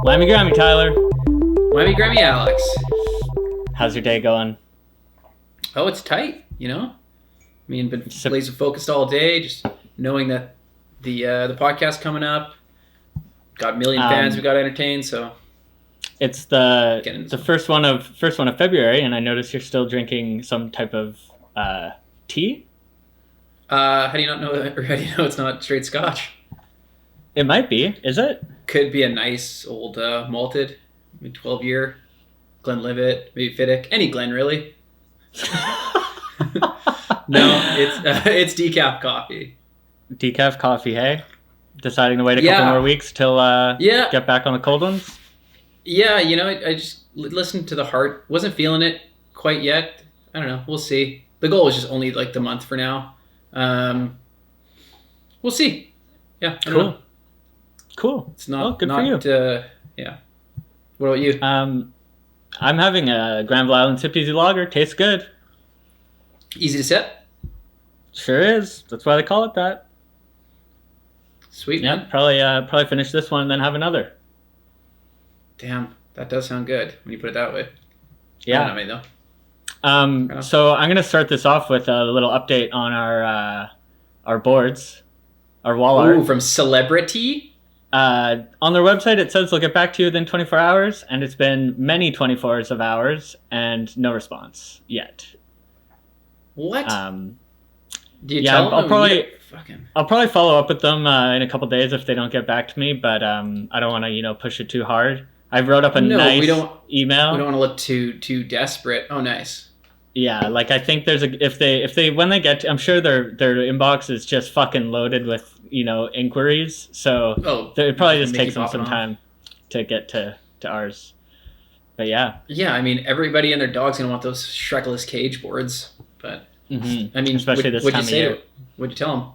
Whammy Grammy, Tyler. Whammy Grammy, Alex. How's your day going? Oh, it's tight, you know? I mean, been laser focused all day, just knowing that the podcast coming up. Got a million fans we got to entertain, so it's the first one of February, and I notice you're still drinking some type of tea. How do you not know? Or how do you know it's not straight Scotch? It might be. Is it? Could be a nice old malted, maybe 12-year Glenlivet, maybe Fiddick, any Glen really. No, it's decaf coffee. Decaf coffee, hey? Deciding to wait a couple more weeks till get back on the cold ones? Yeah, you know, I just listened to the heart. Wasn't feeling it quite yet. I don't know. We'll see. The goal was just only like the month for now. We'll see. Yeah, I don't know. Cool. It's not good for you. Yeah. What about you? I'm having a Granville Island Sip Easy Lager. Tastes good. Easy to sip? Sure is. That's why they call it that. Sweet, yeah, man. Probably finish this one and then have another. Damn, that does sound good when you put it that way. Yeah. I don't know, though. So I'm going to start this off with a little update on our boards, our wall art. Ooh, from Celebrity? On their website, it says they'll get back to you within 24 hours, and it's been many 24 hours and no response yet. What? Do you yeah, tell them? I'll probably follow up with them in a couple days if they don't get back to me, but I don't want to push it too hard. I wrote up a nice email. We don't want to look too desperate. Oh, nice. Yeah, like I think there's if they when they get to, I'm sure their inbox is just fucking loaded with inquiries, so it probably just takes them some time to get to ours. But yeah, I mean everybody and their dog's gonna want those Shrekless cage boards, but I mean, especially this time of year. What'd you tell them?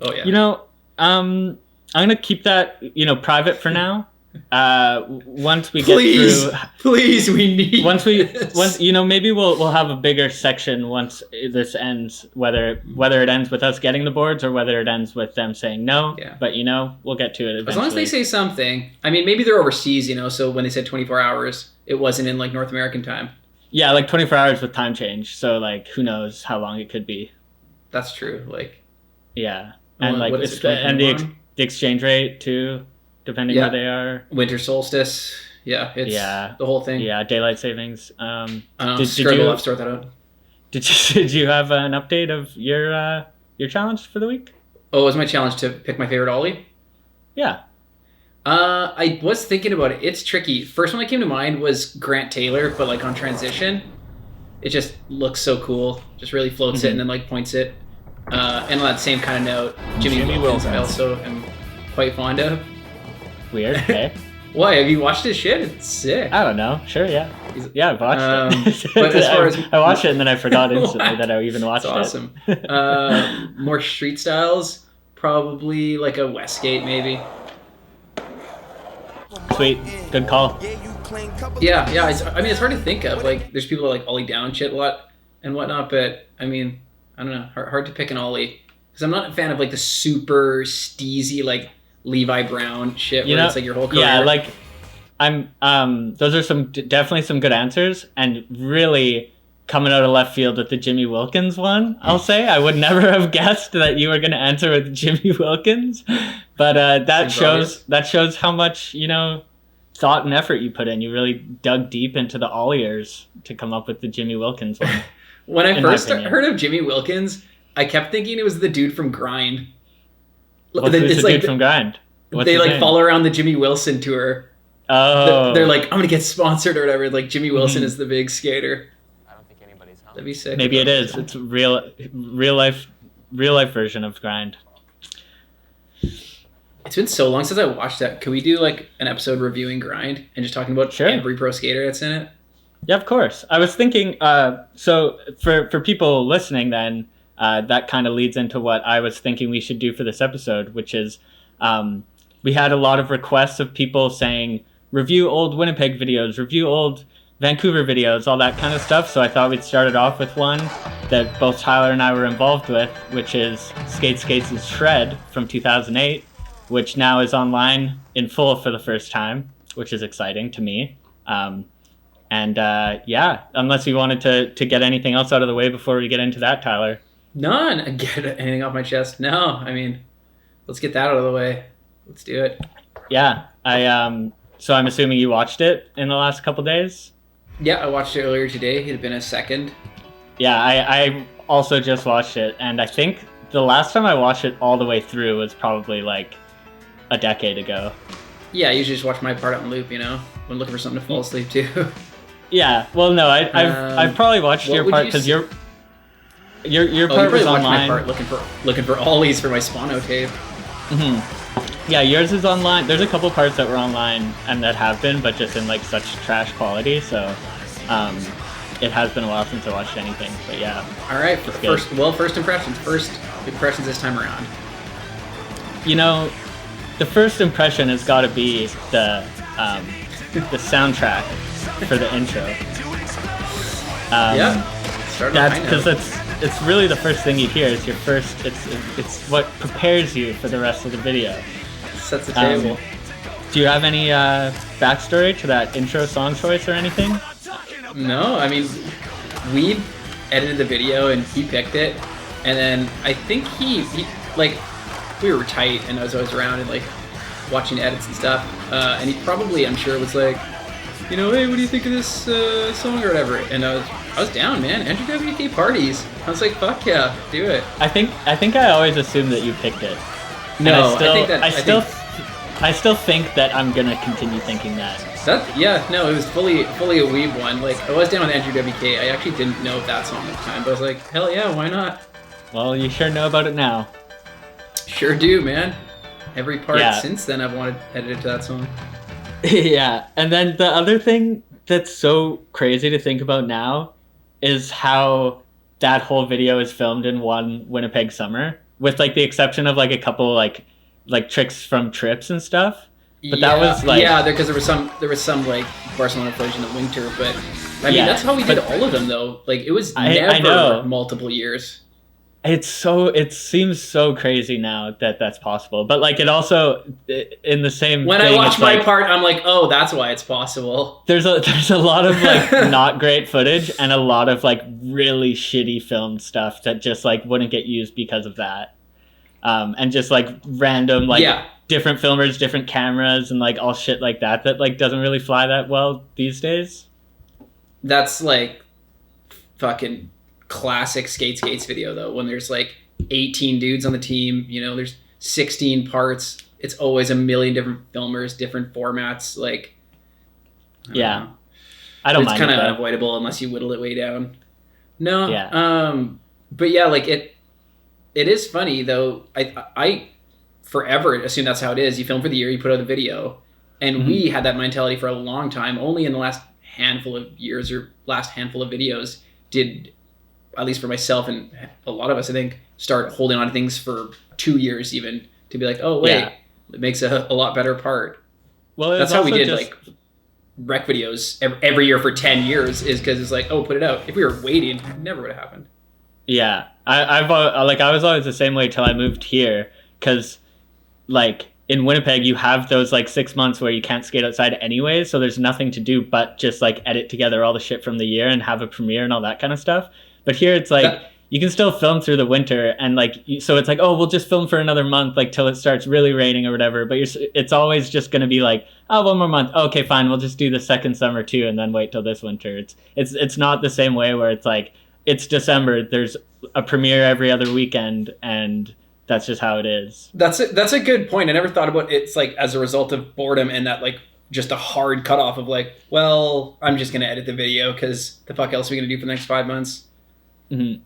Oh yeah. I'm gonna keep that private for now. Once we get through, please, we need once maybe we'll have a bigger section once this ends, whether it ends with us getting the boards or whether it ends with them saying no. Yeah. But we'll get to it eventually. As long as they say something. I mean, maybe they're overseas, so when they said 24 hours, it wasn't in like North American time. Yeah, like 24 hours with time change. So like, who knows how long it could be. That's true. Like. Yeah, and like it's the exchange rate too. Depending where they are. Winter solstice. Yeah, it's the whole thing. Yeah, daylight savings. Did you sort that out? Did you have an update of your challenge for the week? Oh, it was my challenge to pick my favorite ollie? Yeah. I was thinking about it. It's tricky. First one that came to mind was Grant Taylor, but like on transition. It just looks so cool. Just really floats it and then like points it. And on that same kind of note, Jimmy Wilkins I also am quite fond of. Weird. Okay. Why? Have you watched his shit? It's sick. I don't know. Sure. Yeah. Yeah, I've watched it. But as far as I watched it and then I forgot instantly that I even watched awesome. it. Awesome. More street styles, probably like a Westgate maybe. Sweet. Good call. Yeah. I mean, it's hard to think of. Like, there's people that like ollie down shit a lot and whatnot, but I mean, I don't know. Hard to pick an ollie because I'm not a fan of like the super steezy like Levi Brown shit where it's like your whole career. Yeah, like I'm those are definitely some good answers, and really coming out of left field with the Jimmy Wilkins one. I'll say I would never have guessed that you were going to answer with Jimmy Wilkins, but that shows how much thought and effort you put in. You really dug deep into the olliers to come up with the Jimmy Wilkins one. When I first heard of Jimmy Wilkins, I kept thinking it was the dude from Grind. Who's the dude from Grind? They like follow around the Jimmy Wilson tour. Oh. They're like, I'm going to get sponsored or whatever. Like Jimmy Wilson is the big skater. I don't think anybody's home. That'd be sick. Maybe it is. It's a real life version of Grind. It's been so long since I watched that. Could we do like an episode reviewing Grind and just talking about every pro skater that's in it? Yeah, of course. I was thinking, so for people listening then, that kind of leads into what I was thinking we should do for this episode, which is we had a lot of requests of people saying, review old Winnipeg videos, review old Vancouver videos, all that kind of stuff. So I thought we'd start it off with one that both Tyler and I were involved with, which is Skates' Shred from 2008, which now is online in full for the first time, which is exciting to me. Yeah, unless you wanted to get anything else out of the way before we get into that, Tyler. None. Get anything off my chest? No. I mean, let's get that out of the way. Let's do it. Yeah. So I'm assuming you watched it in the last couple days? Yeah, I watched it earlier today. It had been a second. Yeah, I also just watched it, and I think the last time I watched it all the way through was probably like a decade ago. Yeah, I usually just watch my part on loop, when looking for something to fall asleep to. Yeah, well, no, I've probably watched your part because your part was online. My part looking for ollies for my Spano tape. Mm-hmm. Yeah, yours is online. There's a couple parts that were online and that have been, but just in like such trash quality. So, it has been a while since I watched anything. But yeah. All right. First impressions. First impressions this time around. The first impression has got to be the soundtrack for the intro. That's because it's really the first thing you hear. It's your first. It's what prepares you for the rest of the video. Sets the table. Do you have any backstory to that intro song choice or anything? No, I mean, we edited the video and he picked it, and then I think he we were tight and I was always around and like watching edits and stuff, and he probably, I'm sure, was like, hey, what do you think of this song or whatever? And I was down, man. NJWK parties. I was like, fuck yeah, do it. I think I always assumed that you picked it. No, I still think that I'm gonna continue thinking that. It was fully a weeb one. Like, I was down with NJWK. I actually didn't know that song at the time, but I was like, hell yeah, why not? Well, you sure know about it now. Sure do, man. Every part since then I've wanted edited to that song. Yeah, and then the other thing that's so crazy to think about now is how that whole video is filmed in one Winnipeg summer, with like the exception of like a couple like tricks from trips and stuff. But that was like because there was some like Barcelona footage in the winter, but I mean that's how we did all of them though. Like it was never multiple years. It seems so crazy now that that's possible, but like it also in the same. When I watch my part, I'm like, oh, that's why it's possible. There's a lot of like not great footage and a lot of like really shitty filmed stuff that just like wouldn't get used because of that, and just like random different filmers, different cameras, and like all shit like that like doesn't really fly that well these days. That's like fucking classic Skates video though, when there's like 18 dudes on the team, there's 16 parts, it's always a million different filmers, different formats, like I don't mind. It's kind of unavoidable unless you whittle it way down. But yeah, like it is funny though. I forever assume that's how it is. You film for the year, you put out the video, and we had that mentality for a long time. Only in the last handful of years or last handful of videos did, at least for myself and a lot of us, I think, start holding on to things for 2 years even to be like, oh, wait, it makes a lot better part. Well, that's how we did like rec videos every year for 10 years is because it's like, oh, put it out. If we were waiting, it never would have happened. Yeah. I was always the same way till I moved here because like in Winnipeg, you have those like 6 months where you can't skate outside anyway. So there's nothing to do but just like edit together all the shit from the year and have a premiere and all that kind of stuff. But here it's like you can still film through the winter and like so it's like, oh, we'll just film for another month like till it starts really raining or whatever. But it's always just going to be like, oh, one more month. Okay, fine. We'll just do the second summer too and then wait till this winter. It's not the same way where it's like it's December. There's a premiere every other weekend and that's just how it is. That's a good point. I never thought about it's like as a result of boredom and that like just a hard cutoff of like, well, I'm just going to edit the video because the fuck else are we going to do for the next 5 months? Mm-hmm.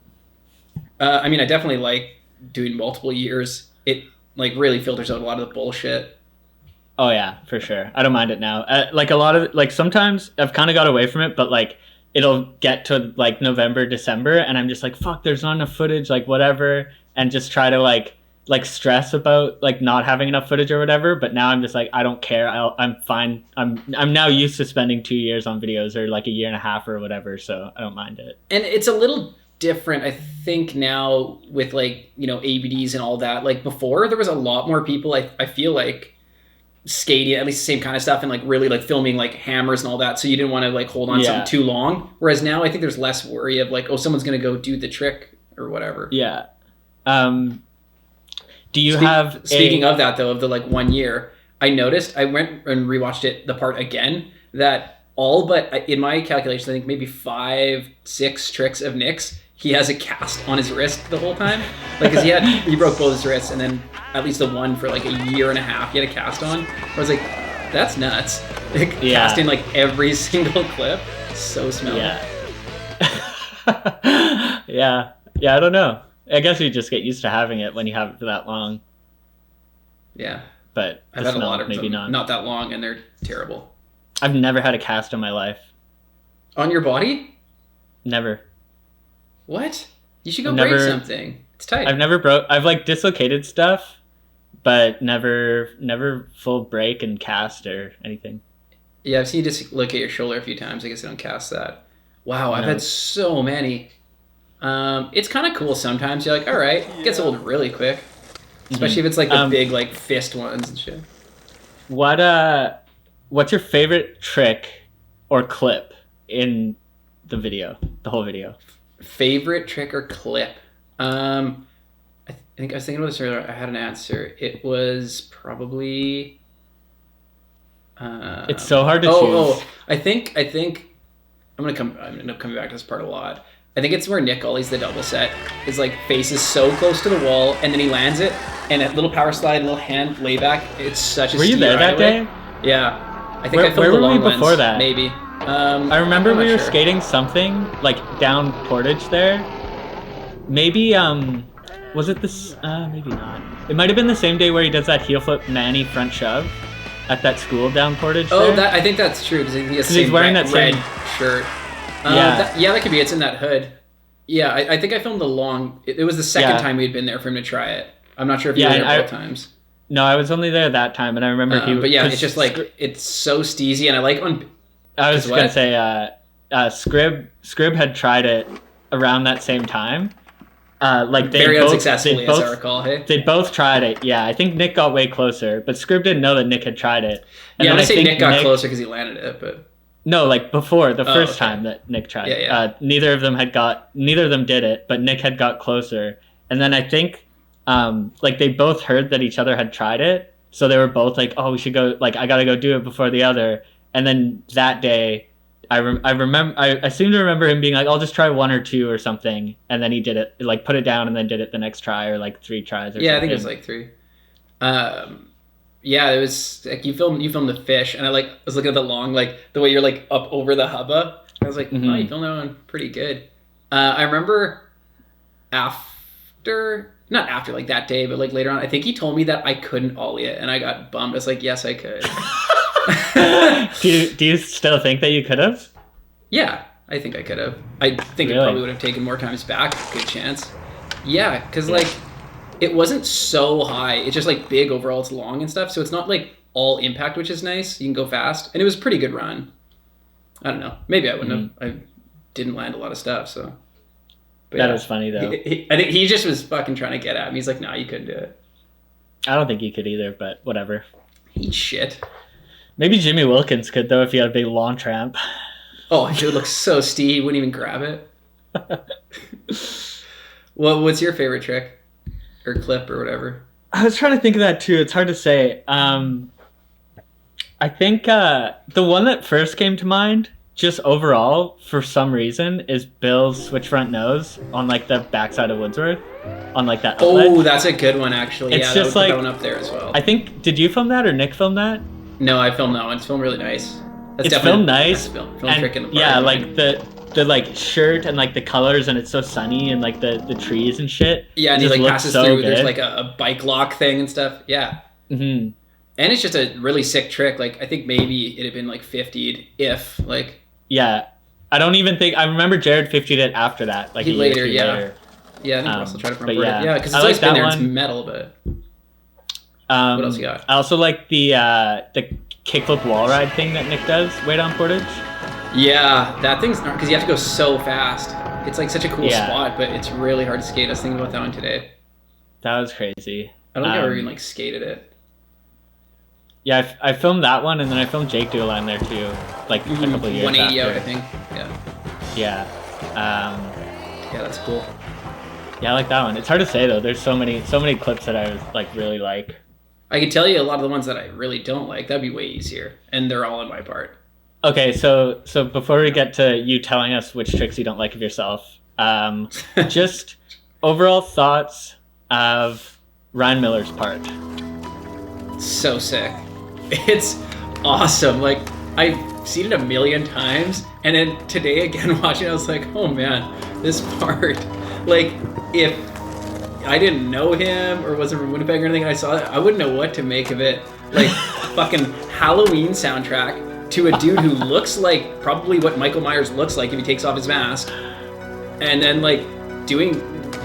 I mean, I definitely like doing multiple years. It like really filters out a lot of the bullshit. Oh yeah, for sure. I don't mind it now. Like a lot of like sometimes I've kind of got away from it, but like it'll get to like November, December, and I'm just like, fuck, there's not enough footage, like whatever, and just try to like like stress about like not having enough footage or whatever, but now I'm just like, I don't care. I'm fine. I'm now used to spending 2 years on videos, or like a year and a half or whatever, so I don't mind it. And it's a little different, I think, now with like, you know, ABDs and all that. Like before, there was a lot more people, I feel like, skating, at least the same kind of stuff, and like really like filming like hammers and all that, so you didn't want to like hold on something too long. Whereas now I think there's less worry of like, oh, someone's gonna go do the trick or whatever. Yeah. Do you have speaking of that though, of the like 1 year, I noticed, I went and rewatched it, the part again, that all but, in my calculations, I think maybe 5-6 tricks of Nick's, he has a cast on his wrist the whole time. Like, cause he broke both his wrists, and then at least the one for like a year and a half he had a cast on. I was like, that's nuts. Like, casting like every single clip. So smelly. Yeah. Yeah, I don't know. I guess you just get used to having it when you have it for that long. Yeah. But I've had a lot of maybe them, not that long, and they're terrible. I've never had a cast on my life. On your body? Never. What? You should go break something. It's tight. I've like dislocated stuff, but never full break and cast or anything. Yeah, I've seen you dislocate your shoulder a few times. I guess I don't cast that. Wow, I've had so many. It's kind of cool sometimes. You're like, all right, it gets old really quick. Especially if it's like the big like fist ones and shit. What's your favorite trick or clip in the video, the whole video? Favorite trick or clip? I think I was thinking about this earlier. I had an answer. It was probably. It's so hard to choose. I think I'm gonna end up coming back to this part a lot. I think it's where Nick ollies the double set. His like face is so close to the wall, and then he lands it, and a little power slide, little hand layback. It's such a. Were you there that day? Yeah, I think I filmed the long ones. Where were we before that? Maybe. I remember we were skating something like down Portage there. Maybe was it this? Maybe not. It might have been the same day where he does that heel flip Manny front shove at that school down Portage. Oh, I think that's true because he's wearing that same red shirt. That could be. It's in that hood. Yeah, I think I filmed the long. It was the second time we had been there for him to try it. I'm not sure if you were there both times. No, I was only there that time, and I remember But yeah, it's just like it's so steezy, and I like on. I was gonna say, Scrib had tried it around that same time. Like they very both, unsuccessfully, as I recall. Hey, they both tried it. Yeah, I think Nick got way closer, but Scrib didn't know that Nick had tried it. And yeah, I say Nick got closer because he landed it, but no, like before the first time that Nick tried it. Yeah. Neither of them did it, but Nick had got closer, and then I think like they both heard that each other had tried it, so they were both like, "Oh, we should go." Like, I gotta go do it before the other. And then that day, I seem to remember him being like, "I'll just try one or two or something," and then he did it, like put it down, and then did it the next try, or like 3 tries. Or something. I think it was like 3. It was like you filmed the fish, and I was looking at the long, like the way you're like up over the hubba. I was like, oh, you filmed that one pretty good. I remember not after like that day, but like later on, I think he told me that I couldn't ollie it, and I got bummed. I was like, yes, I could. Do you still think that you could have? Yeah, I think I could have. I think it probably would have taken more times back. Good chance. Yeah, because like it wasn't so high. It's just like big overall. It's long and stuff, so it's not like all impact, which is nice. You can go fast, and it was a pretty good run. I don't know. Maybe I wouldn't have. I didn't land a lot of stuff, so. But that was funny though. I think he just was fucking trying to get at me. He's like, "No, you couldn't do it." I don't think he could either, but whatever. Eat shit. Maybe Jimmy Wilkins could though if he had a big lawn tramp. Oh, it would look so steep. He wouldn't even grab it. What's your favorite trick or clip or whatever? I was trying to think of that too. It's hard to say. I think the one that first came to mind, just overall, for some reason, is Bill's switch front nose on like the backside of Woodsworth, on like that outlet. Oh, that's a good one actually. It's just like that one up there as well. I think. Did you film that or Nick film that? No, I filmed that one. It's filmed really nice. It's filmed nice. Film trick in the park. Yeah, like the like shirt and like the colors, and it's so sunny and like the trees and shit. Yeah, and he like passes through. Good. There's like a bike lock thing and stuff. Yeah. Mm-hmm. And it's just a really sick trick. Like I think maybe it had been like 50'd if like. Yeah, I don't even think I remember Jared 50'd it after that. Like later. Yeah, I think Russell tried to front but board yeah, it. Yeah, because it's I always like been that there. one. It's metal, but what else you got? I also like the kickflip wall ride thing that Nick does way down Portage. Yeah, that thing's not because you have to go so fast. It's like such a cool Yeah. spot, but it's really hard to skate. I was thinking about that one today. That was crazy. I don't think I ever even like skated it. Yeah, I filmed that one, and then I filmed Jake do a line there too, like a couple of years 180 after. out, I think. Yeah. Yeah. Yeah, that's cool. Yeah, I like that one. It's hard to say though. There's so many clips that I like really like. I can tell you a lot of the ones that I really don't like. That'd be way easier, and they're all on my part. Okay, so before we get to you telling us which tricks you don't like of yourself, just overall thoughts of Ryan Miller's part. So sick. It's awesome. Like, I've seen it a million times, and then today again watching it, I was like, oh man, this part. Like, if I didn't know him or wasn't from Winnipeg or anything and I saw it, I wouldn't know what to make of it. Like, fucking Halloween soundtrack to a dude who looks like probably what Michael Myers looks like if he takes off his mask. And then, like, doing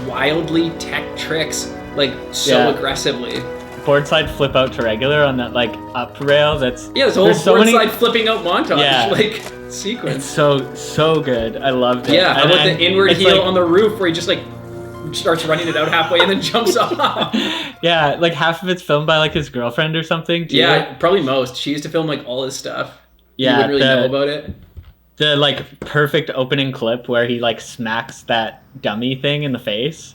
wildly tech tricks, like, so aggressively. Boardside flip out to regular on that, like, up rail. That's this whole boardside flipping out montage, like, sequence. It's so good. I loved it. Yeah, how about the inward heel like, on the roof where he just, like, starts running it out halfway and then jumps off. Yeah, like half of it's filmed by like his girlfriend or something. Yeah, probably most. She used to film like all his stuff. Yeah, you wouldn't really know about it. The like perfect opening clip where he like smacks that dummy thing in the face.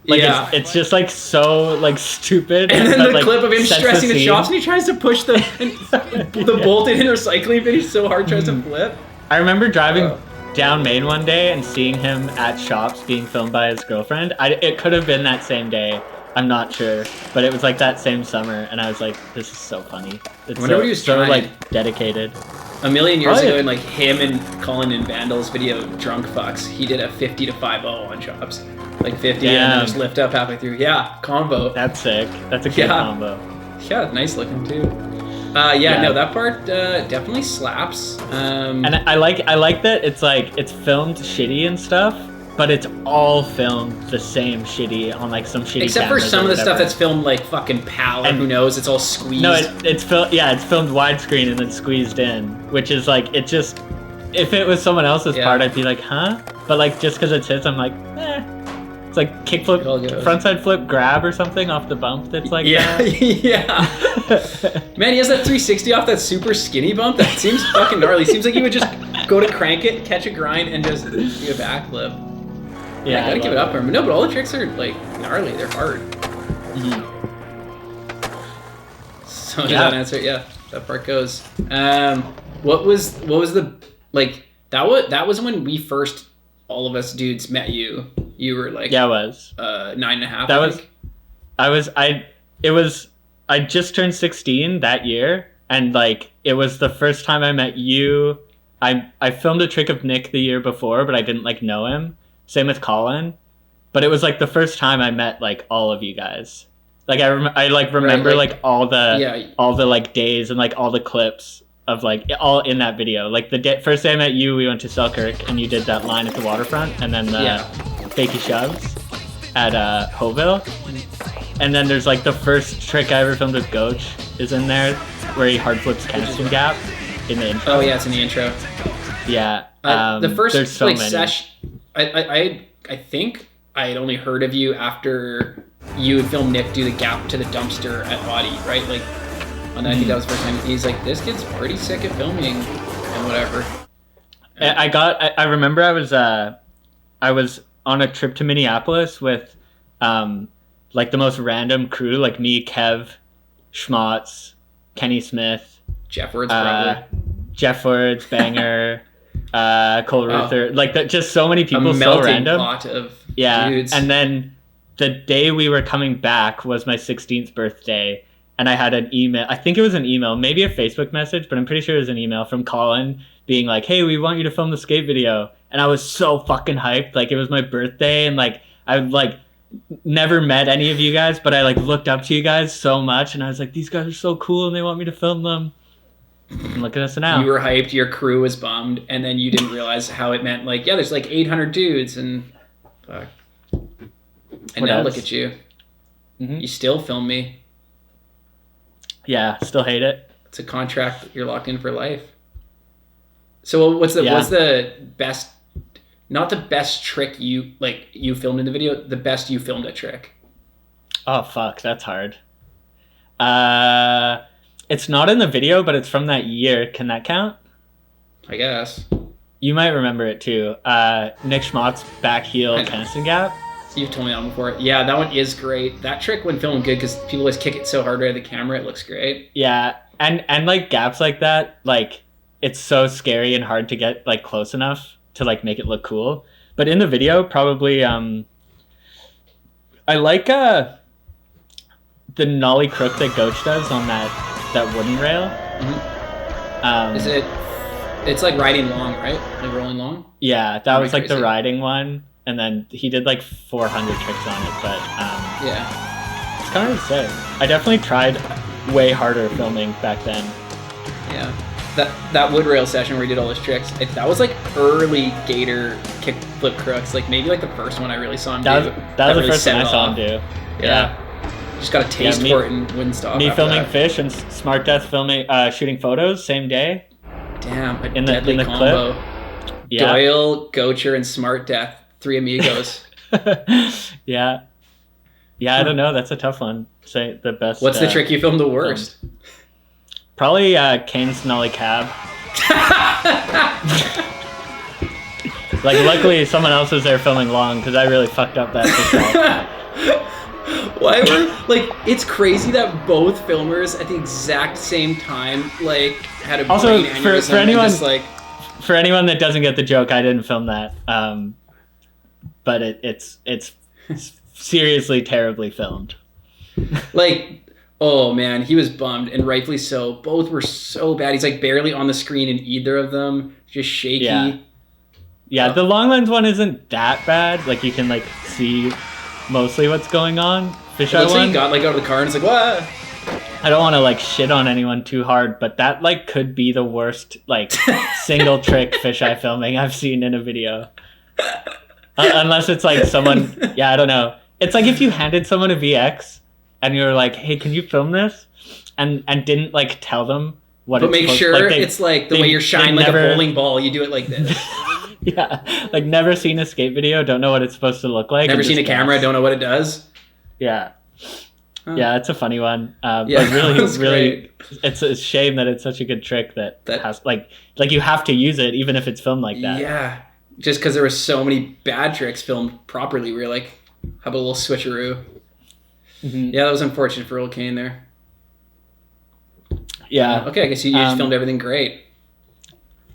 Like, yeah, it's just like so like stupid. And then but, the like, clip of him stressing the shops and he tries to push the Yeah. bolted in recycling bin. He's so hard tries to flip. I remember driving down Main one day and seeing him at shops being filmed by his girlfriend. It could have been that same day. I'm not sure, but it was like that same summer, and I was like, "This is so funny." It's what he was trying. like dedicated. A million years ago, in like him and Colin and Vandal's video "Drunk Fucks," he did a 50 to 50 on chops, like 50 and then just lift up halfway through. Yeah, combo. That's sick. That's a good combo. Yeah, nice looking too. No, that part definitely slaps. And I like that it's filmed shitty and stuff, but it's all filmed the same shitty on like some shitty. Except for some of the stuff that's filmed like fucking PAL or who knows, it's all squeezed. No, it's filmed widescreen and then squeezed in, which is like it just. If it was someone else's part, I'd be like, huh? But like just because it's his, I'm like, eh. It's like kickflip, frontside flip grab or something off the bump. That's like yeah. Man, he has that 360 off that super skinny bump. That seems fucking gnarly. Seems like he would just go to crank it, catch a grind, and just do a backflip. Yeah, I gotta give it up for him. No, but all the tricks are like gnarly. They're hard. Mm-hmm. So does that answer? Yeah, that part goes. What was the like? That was when we first, all of us dudes met you. You were like, yeah, it was 9.5. I just turned 16 that year, and like it was the first time I met you. I filmed a trick of Nick the year before, but I didn't like know him. Same with Colin, but it was like the first time I met like all of you guys. Like I remember like all the like days and like all the clips of like all in that video. Like the first day I met you, we went to Selkirk and you did that line at the waterfront, and then the fakey shoves at Hoville. And then there's like the first trick I ever filmed with Goach is in there, where he hard flips Keniston Gap in the intro. Oh yeah, it's in the intro. Yeah. The first there's so like many. sesh, I think I had only heard of you after you had filmed Nick do the gap to the dumpster at Audi, right? Like, I think that was the first time. He's like, this kid's pretty sick at filming and whatever. I remember I was on a trip to Minneapolis with like the most random crew, like me, Kev, Schmotz, Kenny Smith, Jeff Woods, probably. Jeff Woods, Banger, Cole Ruther, like that. Just so many people, so random. Pot of dudes. And then the day we were coming back was my 16th birthday, and I had an email. I think it was an email, maybe a Facebook message, but I'm pretty sure it was an email from Colin being like, "Hey, we want you to film the skate video." And I was so fucking hyped. Like it was my birthday, and like I like never met any of you guys, but I like looked up to you guys so much, and I was like, these guys are so cool, and they want me to film them. And look at us now. You were hyped, your crew was bummed, and then you didn't realize how it meant like, yeah, there's like 800 dudes, and fuck. And now look at you. Mm-hmm. You still film me. Yeah, still hate it. It's a contract that you're locked in for life. So what's the best, not the best trick you filmed in the video, the best you filmed a trick? Oh, fuck, that's hard. It's not in the video, but it's from that year. Can that count? I guess. You might remember it too. Nick Schmott's back heel Kennison gap. You've told me that one before. Yeah, that one is great. That trick when filming good, because people always kick it so hard right at the camera, it looks great. Yeah, and like gaps like that, like it's so scary and hard to get like close enough to like make it look cool. But in the video, probably I like the nollie crook that Goach does on that wooden rail. Mm-hmm. It's like riding long, right? Like rolling long? Yeah, that was like the riding one. And then he did like 400 tricks on it, but yeah, it's kind of hard to say. I definitely tried way harder filming back then. Yeah, that wood rail session where he did all his tricks, that was like early Gator kick flip crooks, like maybe like the first one I really saw him do. That was the first one I saw him do. Yeah. Just got a taste for it and wouldn't stop. Me filming fish and Smart Death filming, shooting photos same day. Damn, a deadly combo. Clip. Yeah. Doyle, Goacher, and Smart Death. 3 amigos. Yeah, I don't know. That's a tough one. Say the best. What's the trick you filmed the worst? Probably Kane's nollie cab. Like, luckily someone else was there filming long because I really fucked up that. Why were it's crazy that both filmers at the exact same time had a also brain aneurysm for anyone just, for anyone that doesn't get the joke, I didn't film that. But it's seriously terribly filmed. Oh man, he was bummed, and rightfully so. Both were so bad. He's barely on the screen in either of them. Just shaky. Yeah. The long lens one isn't that bad. Like you can see mostly what's going on. Fisheye looks one. Like he got out of the car and it's what? I don't want to shit on anyone too hard, but that could be the worst single trick fisheye filming I've seen in a video. Unless it's someone, I don't know. It's if you handed someone a VX and you were like, "Hey, can you film this?" and didn't tell them what. But make sure it's the way you're shining a bowling ball. You do it like this. Yeah, never seen a skate video, don't know what it's supposed to look like. Never seen a camera, don't know what it does. Yeah. Oh. Yeah, it's a funny one. But really, it's a shame that it's such a good trick that has you have to use it even if it's filmed like that. Yeah. Just because there were so many bad tricks filmed properly, we were like, how about a little switcheroo? Mm-hmm. Yeah, that was unfortunate for old Kane there. Yeah. Okay, I guess you just filmed everything great.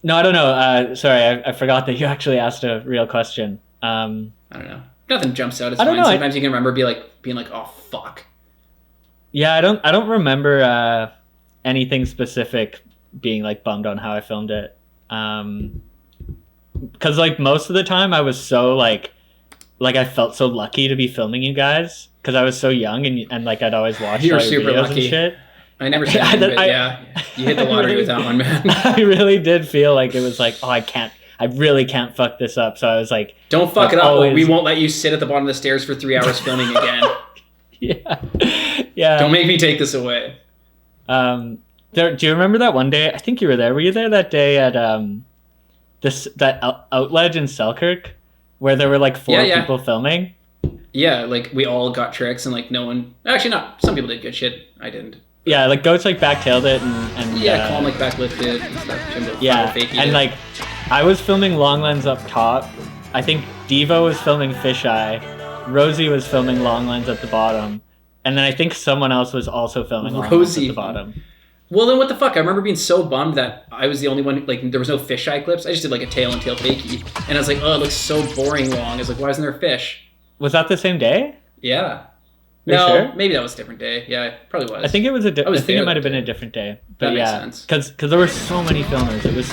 No, I don't know. Sorry, I forgot that you actually asked a real question. I don't know. Nothing jumps out. It's fine. Sometimes you can remember being like, oh, fuck. Yeah, I don't remember anything specific being bummed on how I filmed it. Because most of the time I was so I felt so lucky to be filming you guys because I was so young and I'd always watch you were all your super videos lucky. And shit. I never said anything, but you hit the lottery with that one, man. I really did feel it was I really can't fuck this up. So I was don't fuck it up. Always... We won't let you sit at the bottom of the stairs for 3 hours filming again. Yeah. Don't make me take this away. Do you remember that one day? I think you were there. Were you there that day at that outledge in Selkirk where there were 4 people filming? Yeah, we all got tricks and no one. Actually, not. Some people did good shit. I didn't. Yeah, Goats backtailed it and Colin backlifted and stuff. And I was filming long lens up top. I think Devo was filming fisheye. Rosie was filming long lens at the bottom, and then I think someone else was also filming long lens at the bottom. Well, then what the fuck? I remember being so bummed that I was the only one. There was no fisheye clips. I just did a tail and tail fakie, and I was oh, it looks so boring long. I was why isn't there a fish? Was that the same day? Yeah. No, sure? Maybe that was a different day. Yeah, it probably was. I think it was I think it might have been a different day. But that makes sense. Because there were so many filmers. It was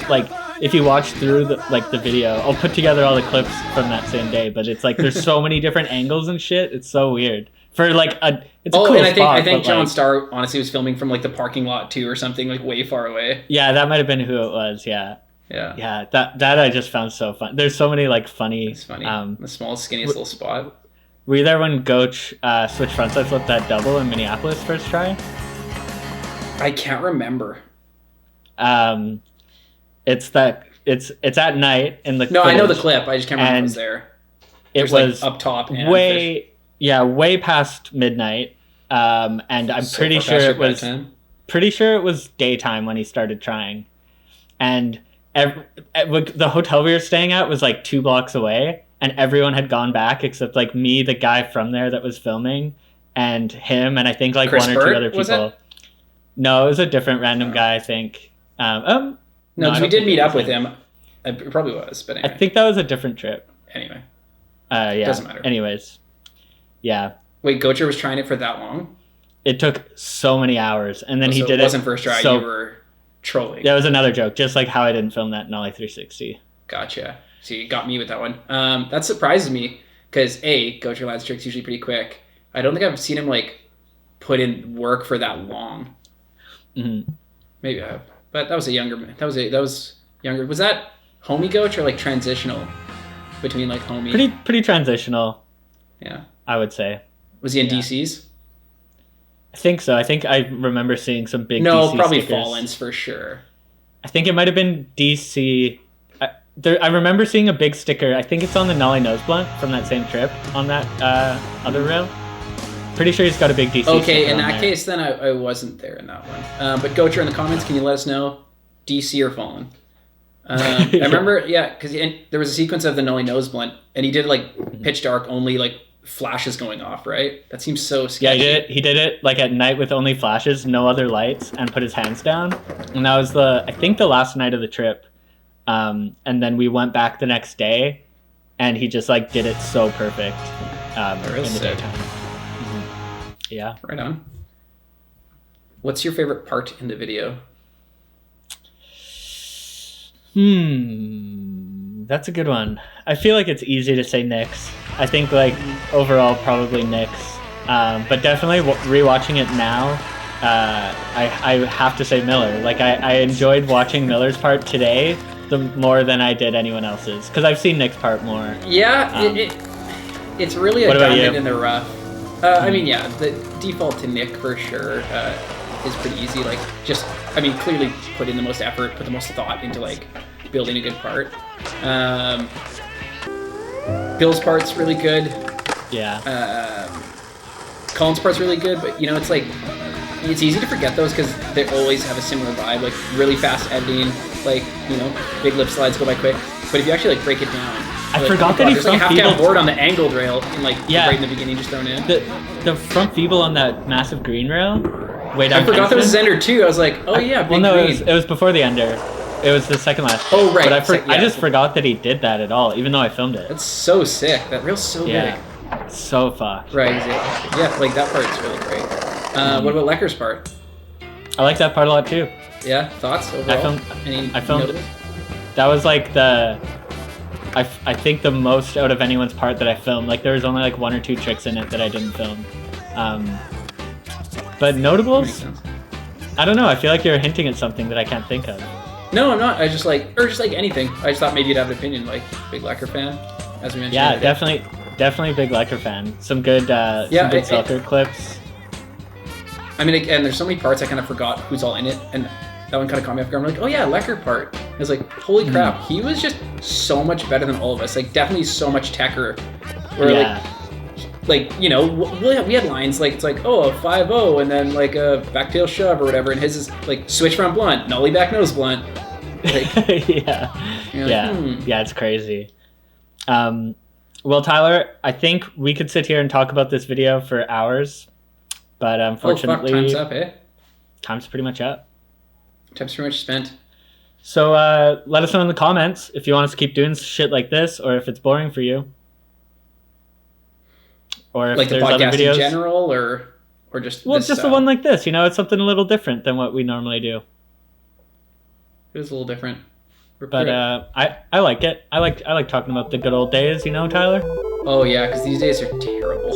if you watch through the video, I'll put together all the clips from that same day. But it's there's so many different angles and shit. It's so weird. For it's a cool and spot, I think John Starr honestly was filming from the parking lot too or something way far away. Yeah, that might have been who it was. Yeah. Yeah. That I just found so fun. There's so many funny. It's funny. The smallest, skinniest little spot. Were you there when Goach switched frontside flip that double in Minneapolis first try? I can't remember. It's at night in the No, footage, I know the clip. I just can't remember if it was there. It was like up top and way past midnight. And I'm So pretty far sure past your bedtime. it was daytime when he started trying. And the hotel we were staying at was like 2 blocks away, and everyone had gone back except like me, the guy from there that was filming, and him, and I think like Chris one or Bird, two other was people. it? No, it was a different random guy, I think. No, because I we don't did think meet it up was with him. him. It probably was, but anyway. I think that was a different trip. Anyway. Yeah. Doesn't matter. Anyways. Yeah. Wait, Gocher was trying it for that long? It took so many hours, and then he did it. It wasn't first try, so, you were trolling. That was another joke, just like how I didn't film that Nollie 360. Gotcha. So you got me with that one. That surprises me, because Gocher lands tricks usually pretty quick. I don't think I've seen him like put in work for that long. Mm-hmm. Maybe I have, but that was younger. Was that homie Goach or like transitional between like homie? Pretty transitional. Yeah, I would say. Was he in DCs? I think so. I think I remember seeing some big No, DC probably stickers. Fallens for sure. I think it might have been DC. I remember seeing a big sticker. I think it's on the Nollie Nose Blunt from that same trip on that other rail. Pretty sure he's got a big DC. Okay, in that case, then I wasn't there in that one. But Gocher, in the comments, can you let us know DC or Fallen? I remember, because there was a sequence of the Nollie Nose Blunt, and he did like pitch dark only, like flashes going off, right? That seems so sketchy. Yeah, he did it like at night with only flashes, no other lights, and put his hands down. And that was I think the last night of the trip. And then we went back the next day, and he just like did it so perfect in the daytime. Mm-hmm. Yeah. Right on. What's your favorite part in the video? That's a good one. I feel like it's easy to say Nick's. I think like overall probably Nick's. But definitely rewatching it now, I have to say Miller. Like I enjoyed watching Miller's part today more than I did anyone else's, because I've seen Nick's part more. Yeah, it's really a diamond in the rough. I mean, yeah, the default to Nick for sure is pretty easy. Like, clearly put in the most effort, put the most thought into like building a good part. Bill's part's really good. Yeah. Colin's part's really good, but it's like it's easy to forget those because they always have a similar vibe, like really fast editing, like big lip slides go by quick. But if you actually like break it down, I forgot that he front half cam board on the angled rail and right in the beginning just thrown in. The front feeble on that massive green rail. Way down. I forgot there was a Ender too. I was like, oh yeah, big green. It was before the Ender. It was the second last. Oh right. But I just forgot that he did that at all, even though I filmed it. That's so sick. That rail's so big. So fucked. Right. Yeah, like that part's really great. What about Lecker's part? I like that part a lot too. Yeah, thoughts overall? I filmed it. That was like I think the most out of anyone's part that I filmed. Like there was only like 1 or 2 tricks in it that I didn't film. But notables, I don't know. I feel like you're hinting at something that I can't think of. No, I'm not. I just like anything. I just thought maybe you'd have an opinion, like big Lecker fan, as we mentioned. Yeah, definitely big Lecker fan. Some good soccer clips. I mean, and there's so many parts I kind of forgot who's all in it, and that one kind of caught me off guard. I'm like, oh yeah, Lecker part. I was like, holy crap, he was just so much better than all of us. Like, definitely so much techer. Where we had lines like, it's like, oh, a 5-0, and then like a backtail shove or whatever, and his is like switch front blunt, nollie back nose blunt. Like, yeah, it's crazy. Well, Tyler, I think we could sit here and talk about this video for hours, but unfortunately, time's up, eh? Time's pretty much up. Time's pretty much spent. So let us know in the comments if you want us to keep doing shit like this, or if it's boring for you, or if like there's the other podcast videos in general, or just a one like this. It's something a little different than what we normally do. It was a little different. But I like it. I like talking about the good old days, Tyler? Oh yeah, because these days are terrible.